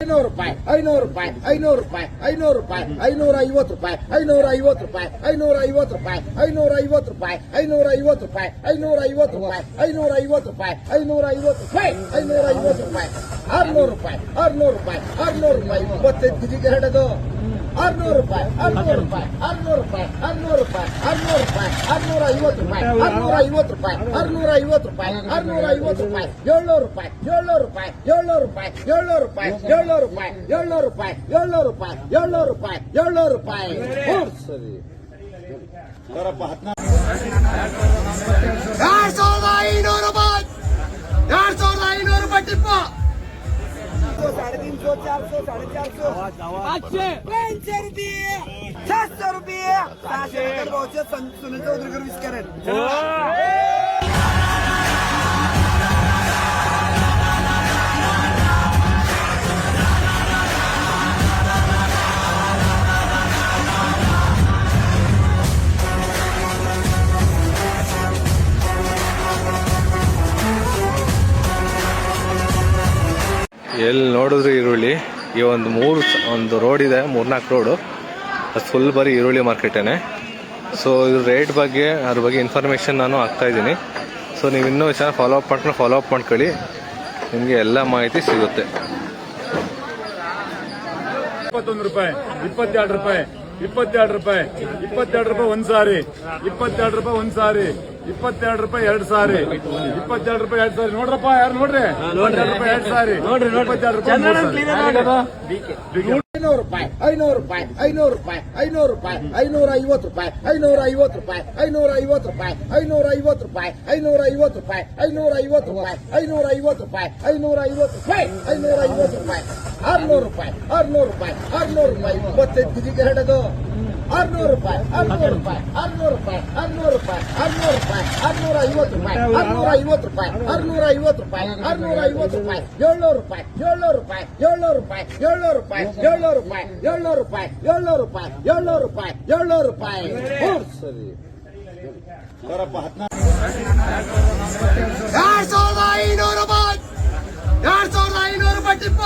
500 ರೂಪಾಯಿ 500 ರೂಪಾಯಿ 500 ರೂಪಾಯಿ 500 ರೂಪಾಯಿ 550 ರೂಪಾಯಿ 550 ರೂಪಾಯಿ 550 ರೂಪಾಯಿ 550 ರೂಪಾಯಿ 550 ರೂಪಾಯಿ 550 ರೂಪಾಯಿ 550 ರೂಪಾಯಿ 550 ರೂಪಾಯಿ 550 ರೂಪಾಯಿ 600 ರೂಪಾಯಿ 600 ರೂಪಾಯಿ 600 ರೂಪಾಯಿ 25 ಕೆಜಿಗೆ ಎರಡದು 600 ರೂಪಾಯಿ 600 ರೂಪಾಯಿ 600 ರೂಪಾಯಿ 600 ರೂಪಾಯಿ 600 ರೂಪಾಯಿ 650 ರೂಪಾಯಿ 650 ರೂಪಾಯಿ 650 ರೂಪಾಯಿ 650 ರೂಪಾಯಿ 700 ರೂಪಾಯಿ 700 ರೂಪಾಯಿ 700 ರೂಪಾಯಿ 700 ರೂಪಾಯಿ 700 ರೂಪಾಯಿ 700 ರೂಪಾಯಿ 700 ರೂಪಾಯಿ 700 ರೂಪಾಯಿ 700 ರೂಪಾಯಿ ಸರಿ ಬರಪ್ಪ 2500 ರೂಪಾಯಿ 2500 ರೂಪಾಯಿ ಟಿಪ್ಪ 350, 400, 450, 500 रुपये 600 रुपये 600 सुनील चौधरी विश करेल ಎಲ್ಲಿ ನೋಡಿದ್ರು ಈರುಳ್ಳಿ ಈ ಒಂದು ರೋಡ್ ಇದೆ 3-4 ರೋಡು ಅದು ಫುಲ್ ಬರೀ ಈರುಳ್ಳಿ ಮಾರ್ಕೆಟೇನೆ. ಸೊ ಇದ್ರ ರೇಟ್ ಬಗ್ಗೆ ಅದ್ರ ಬಗ್ಗೆ ಇನ್ಫಾರ್ಮೇಷನ್ ನಾನು ಹಾಕ್ತಾ ಇದ್ದೀನಿ. ಸೊ ನೀವು ಇನ್ನೂ ಚೆನ್ನಾಗಿ ಫಾಲೋ ಅಪ್ ಮಾಡ್ಕೊಳ್ಳಿ, ನಿಮಗೆ ಎಲ್ಲ ಮಾಹಿತಿ ಸಿಗುತ್ತೆ. 21 ರೂಪಾಯಿ 22 ರೂಪಾಯಿ 22 ರೂಪಾಯಿ 22 ರೂಪಾಯಿ ಒಂದ್ ಸಾರಿ 22 ರೂಪಾಯಿ ಒಂದ್ ಸಾರಿ 22 ರೂಪಾಯಿ 2 ಸಾರಿ 22 ರೂಪಾಯಿ 2 ಸಾರಿ ನೋಡ್ರಪ್ಪ ಯಾರು ನೋಡ್ರಿ 22 ರೂಪಾಯಿ 2 ಸಾರಿ 22 ರೂಪಾಯಿ 500 ರೂಪಾಯಿ 500 ರೂಪಾಯಿ 500 ರೂಪಾಯಿ 500 ರೂಪಾಯಿ 550 ರೂಪಾಯಿ 550 ರೂಪಾಯಿ 550 ರೂಪಾಯಿ 550 ರೂಪಾಯಿ 550 ರೂಪಾಯಿ 550 ರೂಪಾಯಿ 550 ರೂಪಾಯಿ 550 ರೂಪಾಯಿ 550 ರೂಪಾಯಿ 600 ರೂಪಾಯಿ 600 ರೂಪಾಯಿ 600 ರೂಪಾಯಿ 25 ಕೆಜಿಗೆ ಎರಡದು 600 ರೂಪಾಯಿ 600 ರೂಪಾಯಿ 600 ರೂಪಾಯಿ 600 ರೂಪಾಯಿ 600 ರೂಪಾಯಿ 650 ರೂಪಾಯಿ 650 ರೂಪಾಯಿ 650 ರೂಪಾಯಿ 650 ರೂಪಾಯಿ 700 ರೂಪಾಯಿ 700 ರೂಪಾಯಿ 700 ರೂಪಾಯಿ 700 ರೂಪಾಯಿ 700 ರೂಪಾಯಿ 700 ರೂಪಾಯಿ 700 ರೂಪಾಯಿ 700 ರೂಪಾಯಿ 700 ರೂಪಾಯಿ ಸರಿ ಬರಪ್ಪ 2500 ರೂಪಾಯಿ 2500 ರೂಪಾಯಿ ಟಿಪ್ಪ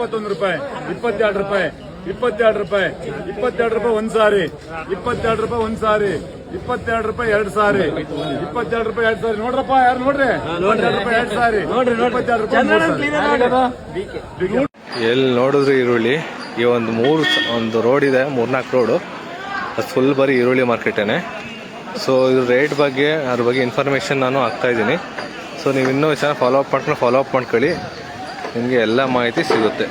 21 ರೂಪಾಯಿ 22 ರೂಪಾಯಿ 22 ರೂಪಾಯಿ 22 ರೂಪಾಯಿ ಒಂದ್ ಸಾರಿ 22 ರೂಪಾಯಿ ಒಂದ್ ಸಾರಿ 22 ರೂಪಾಯಿ 2 ಸಾರಿ 22 ರೂಪಾಯಿ 2 ಸಾರಿ ನೋಡ್ರಪ್ಪ ಯಾರು ನೋಡ್ರಿ 22 ರೂಪಾಯಿ 2 ಸಾರಿ 22 ರೂಪಾಯಿ ಎಲ್ಲಿ ನೋಡಿದ್ರು ಈರುಳ್ಳಿ ಈ ಒಂದು ರೋಡ್ ಇದೆ 3-4 ರೋಡು ಅದು ಫುಲ್ ಬರೀ ಈರುಳ್ಳಿ ಮಾರ್ಕೆಟೇನೆ. ಸೊ ಇದ್ರ ರೇಟ್ ಬಗ್ಗೆ ಅದ್ರ ಬಗ್ಗೆ ಇನ್ಫಾರ್ಮೇಷನ್ ನಾನು ಹಾಕ್ತಾ ಇದ್ದೀನಿ. ಸೊ ನೀವು ಇನ್ನೂ ಚೆನ್ನಾಗಿ ಫಾಲೋ ಅಪ್ ಮಾಡ್ಕೊಳ್ಳಿ, ನಿಮಗೆ ಎಲ್ಲ ಮಾಹಿತಿ ಸಿಗುತ್ತೆ.